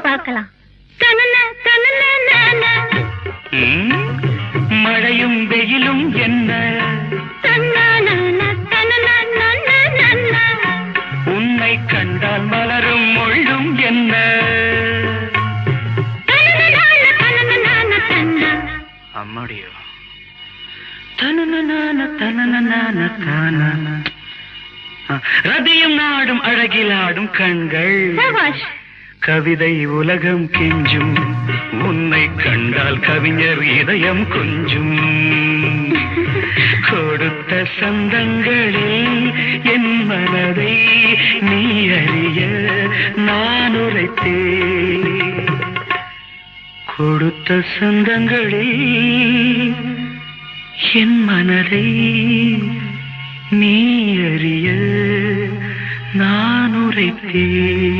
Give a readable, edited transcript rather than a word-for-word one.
பார்க்கலாம். மழையும் வெயிலும் என்ன, உன்னை கண்டால் மலரும் முள்ளும் என்ன. அம்மாடியோ ரதியும் நாடும் அழகிலாடும் கண்கள், கவிதை உலகம் கெஞ்சும். உன்னை கண்டால் கவிஞர் இதயம் கொஞ்சும். கொடுத்த சந்தங்களில் என் மனதை நீ அறிய நான் உரைத்தேன். கொடுத்த சந்தங்களில் என் மனதை நீ அறிய நான் உரைத்தேன்.